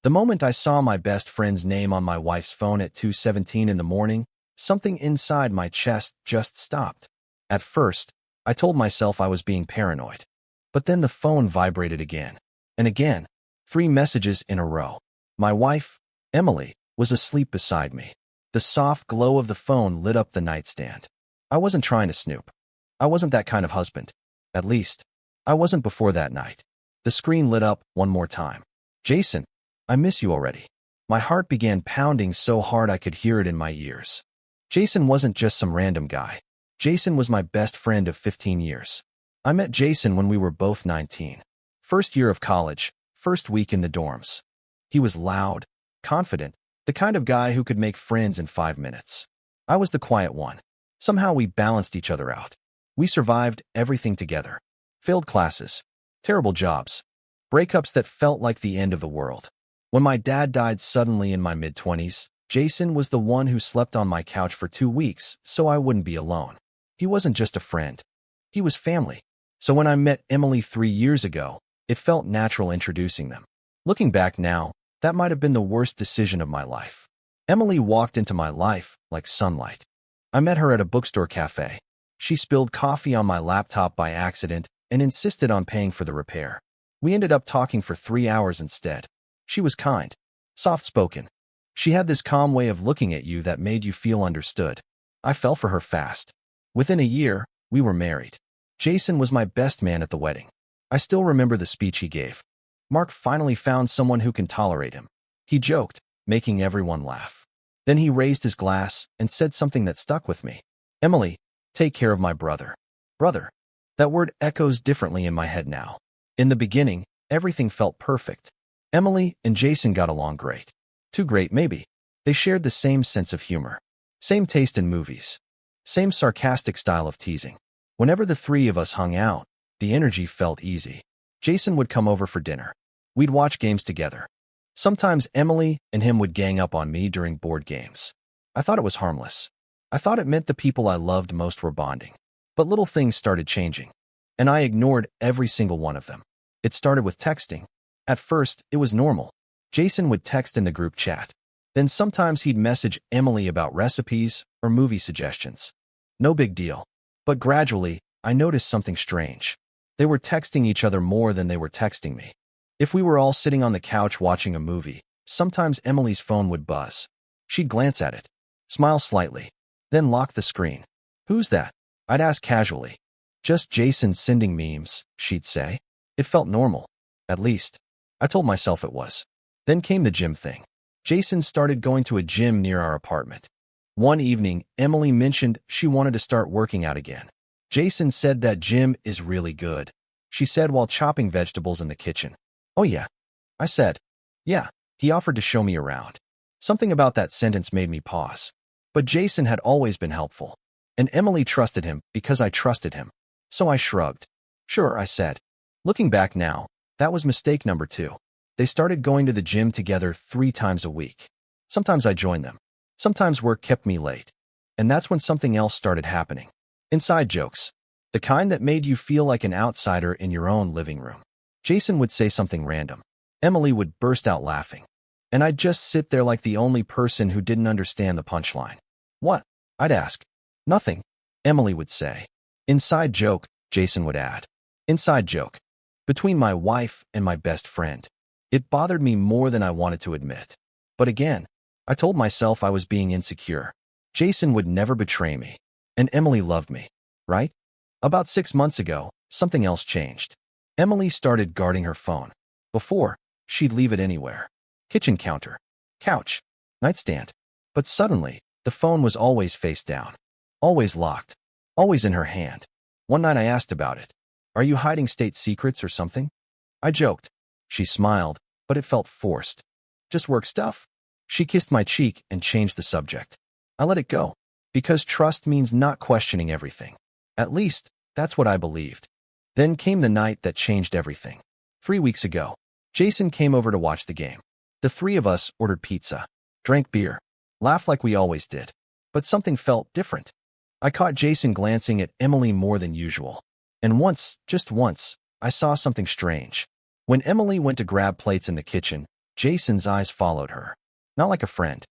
The moment I saw my best friend's name on my wife's phone at 2:17 in the morning, something inside my chest just stopped. At first, I told myself I was being paranoid. But then the phone vibrated again. And again. 3 messages in a row. My wife, Emily, was asleep beside me. The soft glow of the phone lit up the nightstand. I wasn't trying to snoop. I wasn't that kind of husband. At least, I wasn't before that night. The screen lit up one more time. Jason, I miss you already. My heart began pounding so hard I could hear it in my ears. Jason wasn't just some random guy. Jason was my best friend of 15 years. I met Jason when we were both 19. First year of college, first week in the dorms. He was loud, confident, the kind of guy who could make friends in 5 minutes. I was the quiet one. Somehow we balanced each other out. We survived everything together. Failed classes, terrible jobs, breakups that felt like the end of the world. When my dad died suddenly in my mid-20s, Jason was the one who slept on my couch for 2 weeks so I wouldn't be alone. He wasn't just a friend. He was family. So when I met Emily 3 years ago, it felt natural introducing them. Looking back now, that might have been the worst decision of my life. Emily walked into my life like sunlight. I met her at a bookstore cafe. She spilled coffee on my laptop by accident and insisted on paying for the repair. We ended up talking for 3 hours instead. She was kind, soft-spoken. She had this calm way of looking at you that made you feel understood. I fell for her fast. Within a year, we were married. Jason was my best man at the wedding. I still remember the speech he gave. Mark finally found someone who can tolerate him. He joked, making everyone laugh. Then he raised his glass and said something that stuck with me. Emily, take care of my brother. Brother. That word echoes differently in my head now. In the beginning, everything felt perfect. Emily and Jason got along great. Too great, maybe. They shared the same sense of humor. Same taste in movies. Same sarcastic style of teasing. Whenever the 3 of us hung out, the energy felt easy. Jason would come over for dinner. We'd watch games together. Sometimes Emily and him would gang up on me during board games. I thought it was harmless. I thought it meant the people I loved most were bonding. But little things started changing. And I ignored every single one of them. It started with texting. At first, it was normal. Jason would text in the group chat. Then sometimes he'd message Emily about recipes or movie suggestions. No big deal. But gradually, I noticed something strange. They were texting each other more than they were texting me. If we were all sitting on the couch watching a movie, sometimes Emily's phone would buzz. She'd glance at it, smile slightly, then lock the screen. Who's that? I'd ask casually. Just Jason sending memes, she'd say. It felt normal. At least, I told myself it was. Then came the gym thing. Jason started going to a gym near our apartment. One evening, Emily mentioned she wanted to start working out again. Jason said that gym is really good, she said while chopping vegetables in the kitchen. Oh yeah, I said. Yeah, he offered to show me around. Something about that sentence made me pause. But Jason had always been helpful. And Emily trusted him because I trusted him. So I shrugged. Sure, I said. Looking back now, that was mistake number 2. They started going to the gym together 3 times a week. Sometimes I joined them. Sometimes work kept me late. And that's when something else started happening. Inside jokes. The kind that made you feel like an outsider in your own living room. Jason would say something random. Emily would burst out laughing. And I'd just sit there like the only person who didn't understand the punchline. What? I'd ask. Nothing, Emily would say. Inside joke, Jason would add. Inside joke. Between my wife and my best friend. It bothered me more than I wanted to admit. But again, I told myself I was being insecure. Jason would never betray me. And Emily loved me, right? About 6 months ago, something else changed. Emily started guarding her phone. Before, she'd leave it anywhere. Kitchen counter, couch, nightstand. But suddenly, the phone was always face down. Always locked. Always in her hand. One night I asked about it. Are you hiding state secrets or something? I joked. She smiled, but it felt forced. Just work stuff. She kissed my cheek and changed the subject. I let it go. Because trust means not questioning everything. At least, that's what I believed. Then came the night that changed everything. 3 weeks ago, Jason came over to watch the game. The 3 of us ordered pizza, drank beer, laughed like we always did. But something felt different. I caught Jason glancing at Emily more than usual. And once, just once, I saw something strange. When Emily went to grab plates in the kitchen, Jason's eyes followed her. Not like a friend.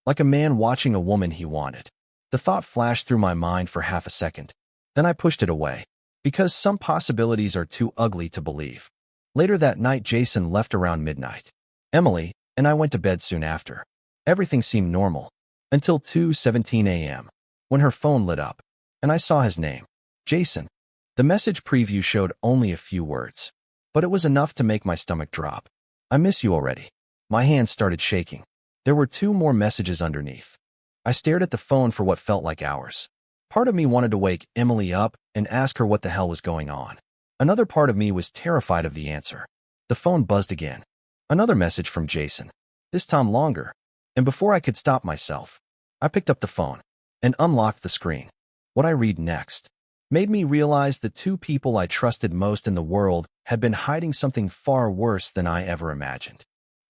Like a man watching a woman he wanted. The thought flashed through my mind for half a second. Then I pushed it away. Because some possibilities are too ugly to believe. Later that night, Jason left around midnight. Emily and I went to bed soon after. Everything seemed normal. Until 2:17 a.m. when her phone lit up. And I saw his name. Jason. The message preview showed only a few words. But it was enough to make my stomach drop. I miss you already. My hands started shaking. There were 2 more messages underneath. I stared at the phone for what felt like hours. Part of me wanted to wake Emily up and ask her what the hell was going on. Another part of me was terrified of the answer. The phone buzzed again. Another message from Jason. This time longer. And before I could stop myself, I picked up the phone and unlocked the screen. What I read next made me realize the 2 people I trusted most in the world had been hiding something far worse than I ever imagined.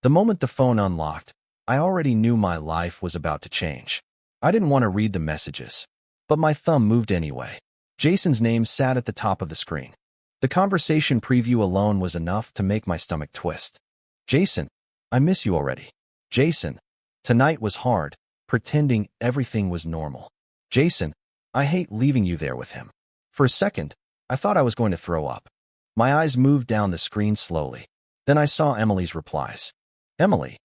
The moment the phone unlocked, I already knew my life was about to change. I didn't want to read the messages, but my thumb moved anyway. Jason's name sat at the top of the screen. The conversation preview alone was enough to make my stomach twist. Jason, I miss you already. Jason, tonight was hard, pretending everything was normal. Jason, I hate leaving you there with him. For a second, I thought I was going to throw up. My eyes moved down the screen slowly. Then I saw Emily's replies. Emily,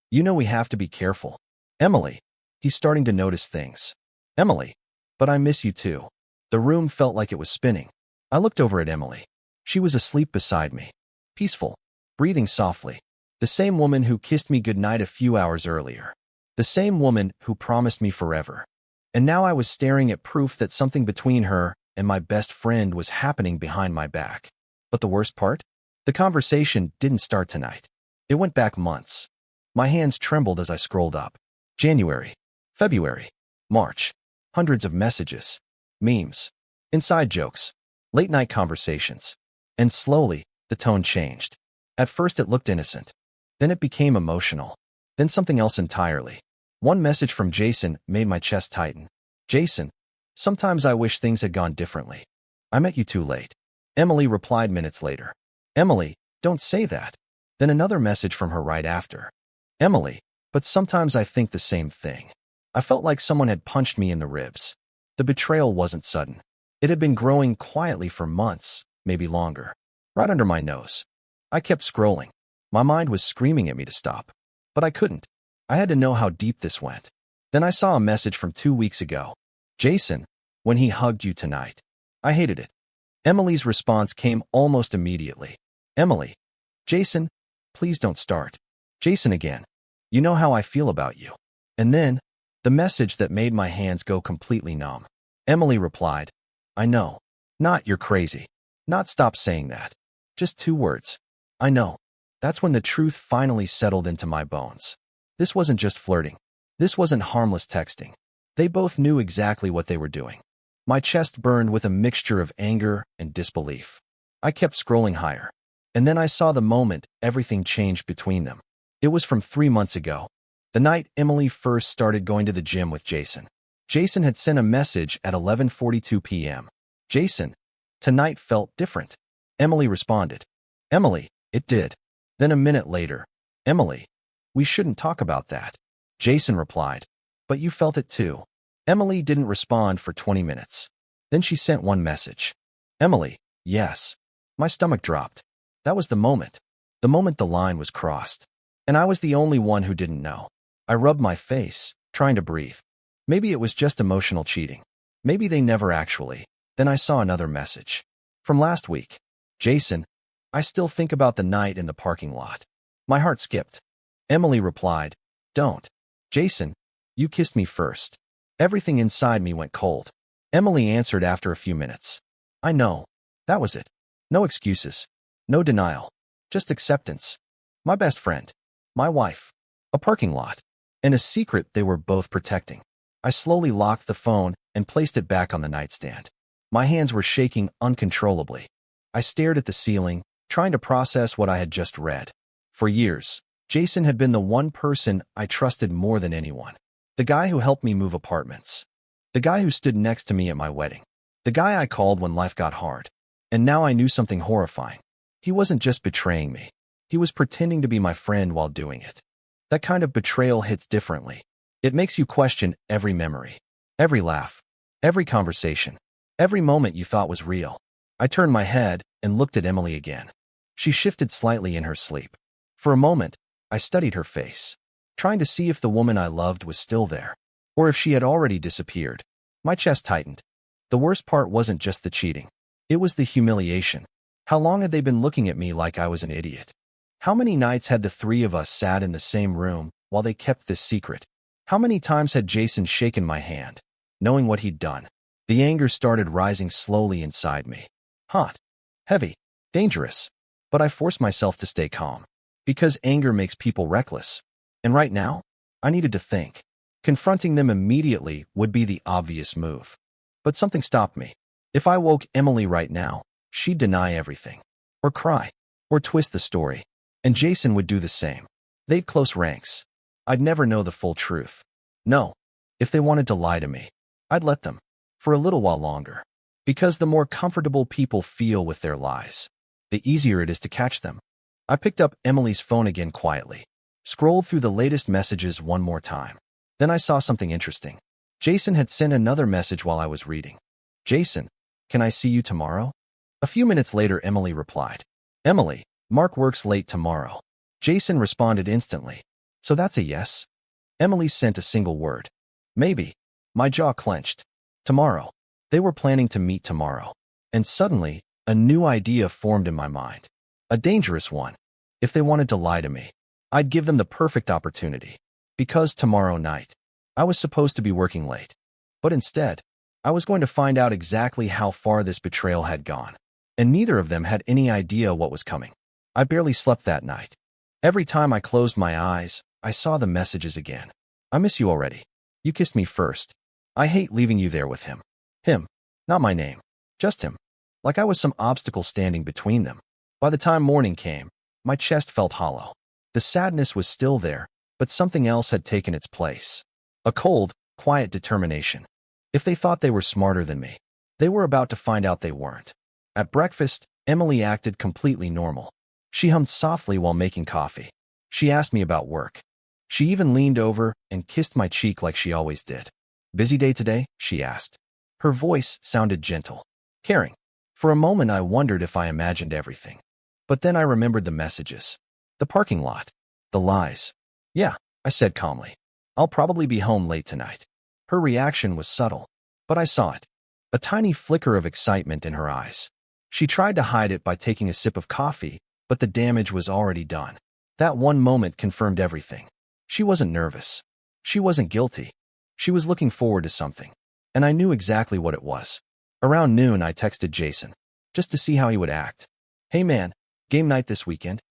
you know we have to be careful. Emily, he's starting to notice things. Emily, but I miss you too. The room felt like it was spinning. I looked over at Emily. She was asleep beside me. Peaceful, breathing softly. The same woman who kissed me goodnight a few hours earlier. The same woman who promised me forever. And now I was staring at proof that something between her and my best friend was happening behind my back. But the worst part? The conversation didn't start tonight. It went back months. My hands trembled as I scrolled up. January, February, March. Hundreds of messages, memes, inside jokes, late-night conversations. And slowly, the tone changed. At first it looked innocent. Then it became emotional. Then something else entirely. One message from Jason made my chest tighten. Jason, sometimes I wish things had gone differently. I met you too late. Emily replied minutes later. Emily, don't say that. Then another message from her right after. Emily, but sometimes I think the same thing. I felt like someone had punched me in the ribs. The betrayal wasn't sudden. It had been growing quietly for months, maybe longer. Right under my nose. I kept scrolling. My mind was screaming at me to stop. But I couldn't. I had to know how deep this went. Then I saw a message from 2 weeks ago. Jason, when he hugged you tonight. I hated it. Emily's response came almost immediately. Emily, Jason, please don't start. Jason again. You know how I feel about you. And then, the message that made my hands go completely numb. Emily replied, I know. Not you're crazy. Not stop saying that. Just 2 words. I know. That's when the truth finally settled into my bones. This wasn't just flirting. This wasn't harmless texting. They both knew exactly what they were doing. My chest burned with a mixture of anger and disbelief. I kept scrolling higher. And then I saw the moment everything changed between them. It was from 3 months ago. The night Emily first started going to the gym with Jason. Jason had sent a message at 11:42 p.m. Jason, tonight felt different. Emily responded. Emily, it did. Then a minute later, Emily, we shouldn't talk about that. Jason replied, but you felt it too. Emily didn't respond for 20 minutes. Then she sent one message. Emily, yes. My stomach dropped. That was the moment. The moment the line was crossed. And I was the only one who didn't know. I rubbed my face, trying to breathe. Maybe it was just emotional cheating. Maybe they never actually. Then I saw another message. From last week. Jason, I still think about the night in the parking lot. My heart skipped. Emily replied, don't. Jason, you kissed me first. Everything inside me went cold. Emily answered after a few minutes. I know. That was it. No excuses. No denial. Just acceptance. My best friend. My wife. A parking lot. And a secret they were both protecting. I slowly locked the phone and placed it back on the nightstand. My hands were shaking uncontrollably. I stared at the ceiling, trying to process what I had just read. For years, Jason had been the one person I trusted more than anyone. The guy who helped me move apartments. The guy who stood next to me at my wedding. The guy I called when life got hard. And now I knew something horrifying. He wasn't just betraying me. He was pretending to be my friend while doing it. That kind of betrayal hits differently. It makes you question every memory, every laugh, every conversation, every moment you thought was real. I turned my head and looked at Emily again. She shifted slightly in her sleep. For a moment, I studied her face, trying to see if the woman I loved was still there, or if she had already disappeared. My chest tightened. The worst part wasn't just the cheating. It was the humiliation. How long had they been looking at me like I was an idiot? How many nights had the three of us sat in the same room while they kept this secret? How many times had Jason shaken my hand, knowing what he'd done? The anger started rising slowly inside me. Hot, heavy, dangerous. But I forced myself to stay calm, because anger makes people reckless. And right now, I needed to think. Confronting them immediately would be the obvious move. But something stopped me. If I woke Emily right now, she'd deny everything, or cry, or twist the story. And Jason would do the same. They'd close ranks. I'd never know the full truth. No, if they wanted to lie to me, I'd let them, for a little while longer. Because the more comfortable people feel with their lies, the easier it is to catch them. I picked up Emily's phone again quietly, scrolled through the latest messages one more time. Then I saw something interesting. Jason had sent another message while I was reading. Jason, can I see you tomorrow? A few minutes later, Emily replied. Emily, Mark works late tomorrow. Jason responded instantly. So that's a yes? Emily sent a single word. Maybe. My jaw clenched. Tomorrow. They were planning to meet tomorrow. And suddenly, a new idea formed in my mind. A dangerous one. If they wanted to lie to me, I'd give them the perfect opportunity. Because tomorrow night, I was supposed to be working late. But instead, I was going to find out exactly how far this betrayal had gone. And neither of them had any idea what was coming. I barely slept that night. Every time I closed my eyes, I saw the messages again. I miss you already. You kissed me first. I hate leaving you there with him. Him. Not my name. Just him. Like I was some obstacle standing between them. By the time morning came, my chest felt hollow. The sadness was still there, but something else had taken its place. A cold, quiet determination. If they thought they were smarter than me, they were about to find out they weren't. At breakfast, Emily acted completely normal. She hummed softly while making coffee. She asked me about work. She even leaned over and kissed my cheek like she always did. Busy day today? She asked. Her voice sounded gentle, caring. For a moment I wondered if I imagined everything. But then I remembered the messages. The parking lot. The lies. Yeah, I said calmly. I'll probably be home late tonight. Her reaction was subtle, but I saw it. A tiny flicker of excitement in her eyes. She tried to hide it by taking a sip of coffee, but the damage was already done. That one moment confirmed everything. She wasn't nervous. She wasn't guilty. She was looking forward to something. And I knew exactly what it was. Around noon, I texted Jason, just to see how he would act. Hey man, game night this weekend?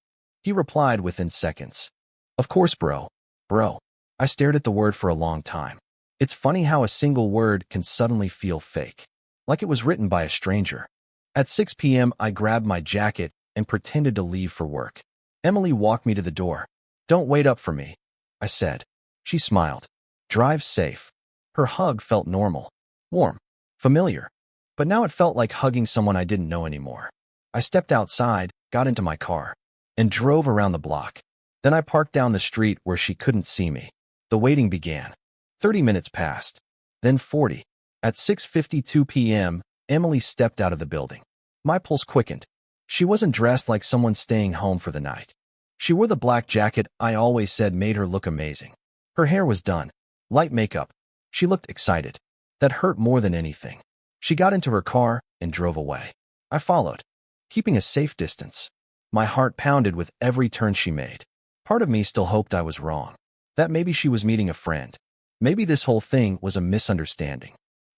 He replied within seconds. Of course, bro. Bro. I stared at the word for a long time. It's funny how a single word can suddenly feel fake, like it was written by a stranger. At 6 p.m., I grabbed my jacket and pretended to leave for work. Emily walked me to the door. Don't wait up for me, I said. She smiled. Drive safe. Her hug felt normal, warm, familiar. But now it felt like hugging someone I didn't know anymore. I stepped outside, got into my car, and drove around the block. Then I parked down the street where she couldn't see me. The waiting began. 30 minutes passed. Then 40. At 6:52 p.m., Emily stepped out of the building. My pulse quickened. She wasn't dressed like someone staying home for the night. She wore the black jacket I always said made her look amazing. Her hair was done. Light makeup. She looked excited. That hurt more than anything. She got into her car and drove away. I followed, keeping a safe distance. My heart pounded with every turn she made. Part of me still hoped I was wrong. That maybe she was meeting a friend. Maybe this whole thing was a misunderstanding.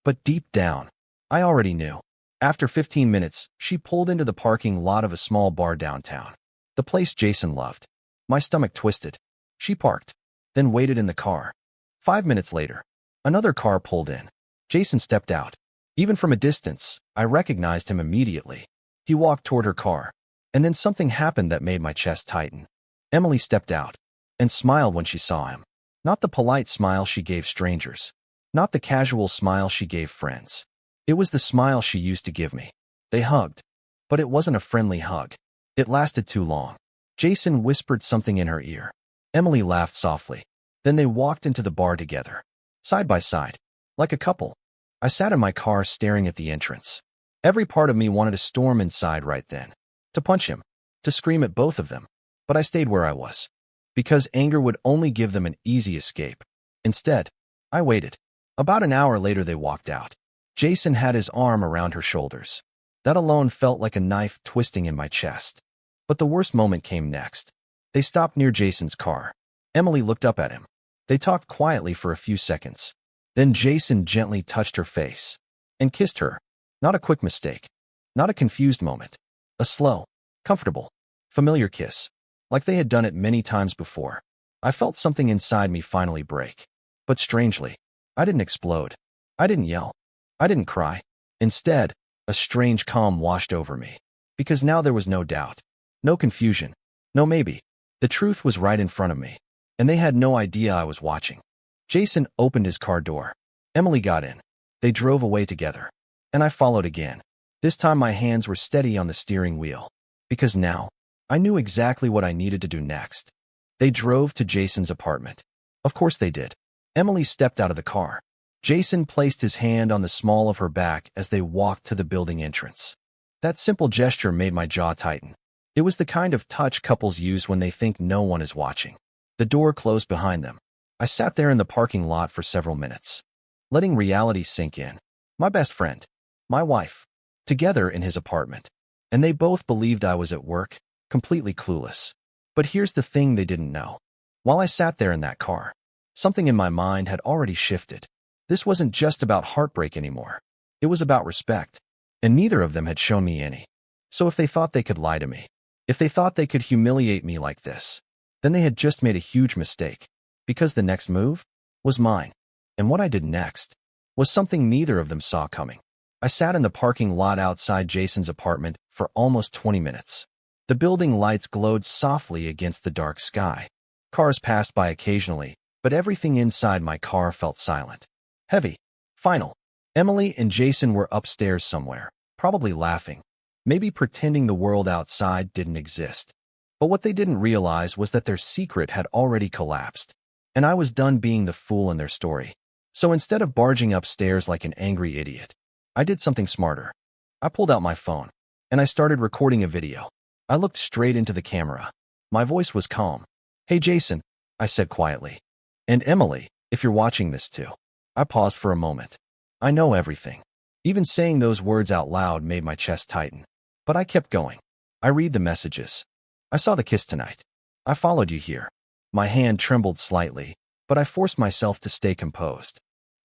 But deep down, I already knew. After 15 minutes, she pulled into the parking lot of a small bar downtown. The place Jason loved. My stomach twisted. She parked, then waited in the car. 5 minutes later, another car pulled in. Jason stepped out. Even from a distance, I recognized him immediately. He walked toward her car, and then something happened that made my chest tighten. Emily stepped out and smiled when she saw him. Not the polite smile she gave strangers. Not the casual smile she gave friends. It was the smile she used to give me. They hugged. But it wasn't a friendly hug. It lasted too long. Jason whispered something in her ear. Emily laughed softly. Then they walked into the bar together, side by side, like a couple. I sat in my car staring at the entrance. Every part of me wanted to storm inside right then, to punch him, to scream at both of them. But I stayed where I was, because anger would only give them an easy escape. Instead, I waited. About an hour later they walked out. Jason had his arm around her shoulders. That alone felt like a knife twisting in my chest. But the worst moment came next. They stopped near Jason's car. Emily looked up at him. They talked quietly for a few seconds. Then Jason gently touched her face and kissed her. Not a quick mistake. Not a confused moment. A slow, comfortable, familiar kiss. Like they had done it many times before. I felt something inside me finally break. But strangely, I didn't explode. I didn't yell. I didn't cry. Instead, a strange calm washed over me. Because now there was no doubt. No confusion. No maybe. The truth was right in front of me. And they had no idea I was watching. Jason opened his car door. Emily got in. They drove away together. And I followed again. This time my hands were steady on the steering wheel. Because now, I knew exactly what I needed to do next. They drove to Jason's apartment. Of course they did. Emily stepped out of the car. Jason placed his hand on the small of her back as they walked to the building entrance. That simple gesture made my jaw tighten. It was the kind of touch couples use when they think no one is watching. The door closed behind them. I sat there in the parking lot for several minutes, letting reality sink in. My best friend, my wife, together in his apartment. And they both believed I was at work, completely clueless. But here's the thing they didn't know. While I sat there in that car, something in my mind had already shifted. This wasn't just about heartbreak anymore. It was about respect. And neither of them had shown me any. So if they thought they could lie to me, if they thought they could humiliate me like this, then they had just made a huge mistake. Because the next move was mine. And what I did next was something neither of them saw coming. I sat in the parking lot outside Jason's apartment for almost 20 minutes. The building lights glowed softly against the dark sky. Cars passed by occasionally, but everything inside my car felt silent. Heavy. Final. Emily and Jason were upstairs somewhere, probably laughing, maybe pretending the world outside didn't exist. But what they didn't realize was that their secret had already collapsed, and I was done being the fool in their story. So instead of barging upstairs like an angry idiot, I did something smarter. I pulled out my phone, and I started recording a video. I looked straight into the camera. My voice was calm. "Hey Jason," I said quietly. "And Emily, if you're watching this too." I paused for a moment. I know everything. Even saying those words out loud made my chest tighten. But I kept going. I read the messages. "I saw the kiss tonight. I followed you here." My hand trembled slightly, but I forced myself to stay composed.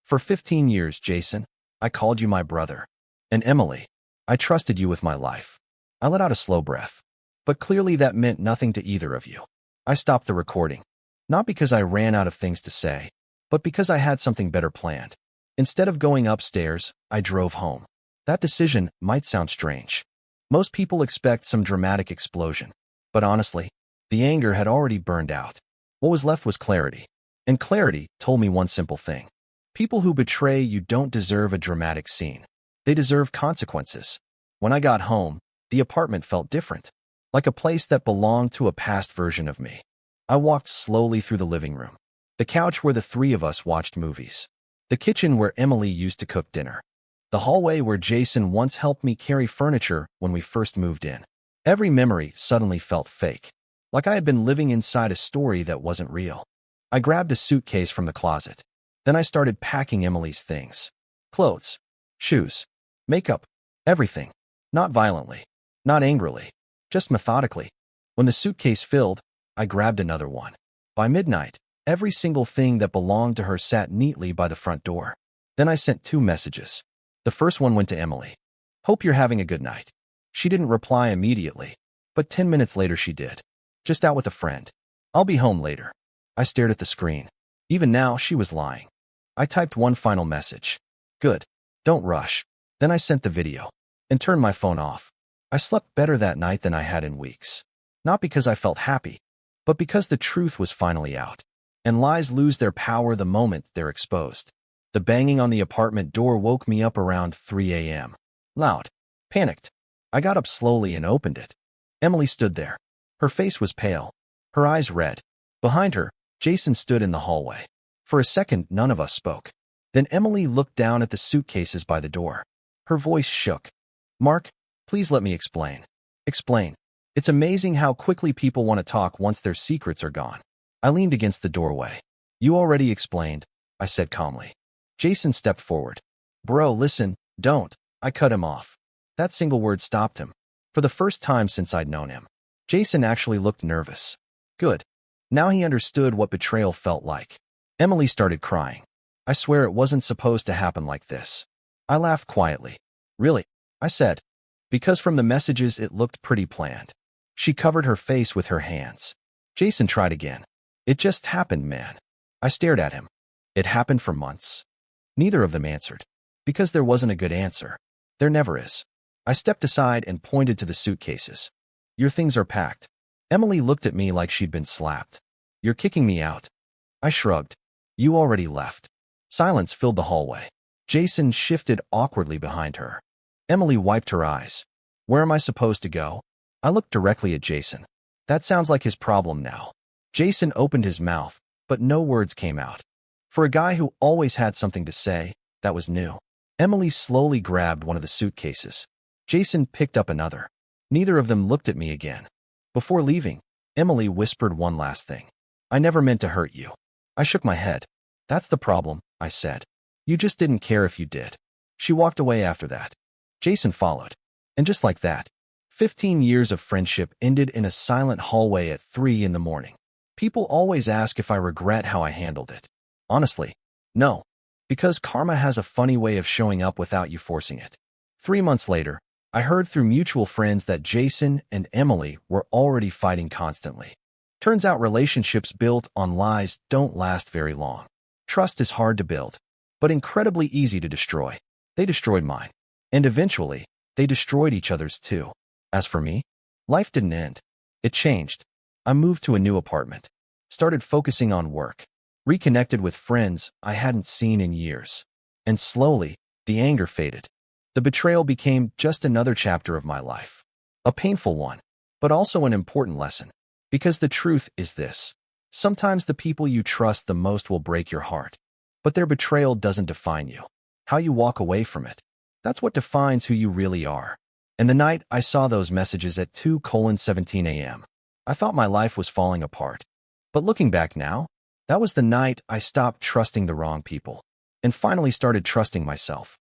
"For 15 years, Jason, I called you my brother. And Emily, I trusted you with my life." I let out a slow breath. But clearly that meant nothing to either of you. I stopped the recording. Not because I ran out of things to say, but because I had something better planned. Instead of going upstairs, I drove home. That decision might sound strange. Most people expect some dramatic explosion. But honestly, the anger had already burned out. What was left was clarity. And clarity told me one simple thing. People who betray you don't deserve a dramatic scene. They deserve consequences. When I got home, the apartment felt different. Like a place that belonged to a past version of me. I walked slowly through the living room. The couch where the three of us watched movies. The kitchen where Emily used to cook dinner. The hallway where Jason once helped me carry furniture when we first moved in. Every memory suddenly felt fake. Like I had been living inside a story that wasn't real. I grabbed a suitcase from the closet. Then I started packing Emily's things. Clothes, shoes, makeup, everything. Not violently. Not angrily. Just methodically. When the suitcase filled, I grabbed another one. By midnight, every single thing that belonged to her sat neatly by the front door. Then I sent 2 messages. The first one went to Emily. "Hope you're having a good night." She didn't reply immediately, but 10 minutes later she did. "Just out with a friend. I'll be home later." I stared at the screen. Even now, she was lying. I typed one final message. "Good. Don't rush." Then I sent the video and turned my phone off. I slept better that night than I had in weeks. Not because I felt happy, but because the truth was finally out. And lies lose their power the moment they're exposed. The banging on the apartment door woke me up around 3 a.m. Loud. Panicked. I got up slowly and opened it. Emily stood there. Her face was pale, her eyes red. Behind her, Jason stood in the hallway. For a second, none of us spoke. Then Emily looked down at the suitcases by the door. Her voice shook. "Mark, please let me explain." "Explain." "It's amazing how quickly people want to talk once their secrets are gone." I leaned against the doorway. "You already explained," I said calmly. Jason stepped forward. "Bro, listen, don't." I cut him off. That single word stopped him. For the first time since I'd known him, Jason actually looked nervous. Good. Now he understood what betrayal felt like. Emily started crying. "I swear it wasn't supposed to happen like this." I laughed quietly. "Really?" I said. Because from the messages it looked pretty planned. She covered her face with her hands. Jason tried again. "It just happened, man." I stared at him. "It happened for months." Neither of them answered. Because there wasn't a good answer. There never is. I stepped aside and pointed to the suitcases. "Your things are packed." Emily looked at me like she'd been slapped. "You're kicking me out." I shrugged. "You already left." Silence filled the hallway. Jason shifted awkwardly behind her. Emily wiped her eyes. "Where am I supposed to go?" I looked directly at Jason. "That sounds like his problem now." Jason opened his mouth, but no words came out. For a guy who always had something to say, that was new. Emily slowly grabbed one of the suitcases. Jason picked up another. Neither of them looked at me again. Before leaving, Emily whispered one last thing. "I never meant to hurt you." I shook my head. "That's the problem," I said. "You just didn't care if you did." She walked away after that. Jason followed. And just like that, 15 years of friendship ended in a silent hallway at 3 in the morning. People always ask if I regret how I handled it. Honestly, no. Because karma has a funny way of showing up without you forcing it. 3 months later, I heard through mutual friends that Jason and Emily were already fighting constantly. Turns out relationships built on lies don't last very long. Trust is hard to build, but incredibly easy to destroy. They destroyed mine. And eventually, they destroyed each other's too. As for me, life didn't end. It changed. I moved to a new apartment, started focusing on work, reconnected with friends I hadn't seen in years. And slowly, the anger faded. The betrayal became just another chapter of my life. A painful one, but also an important lesson. Because the truth is this. Sometimes the people you trust the most will break your heart. But their betrayal doesn't define you. How you walk away from it. That's what defines who you really are. And the night I saw those messages at 2:17 a.m., I thought my life was falling apart. But looking back now, that was the night I stopped trusting the wrong people and finally started trusting myself.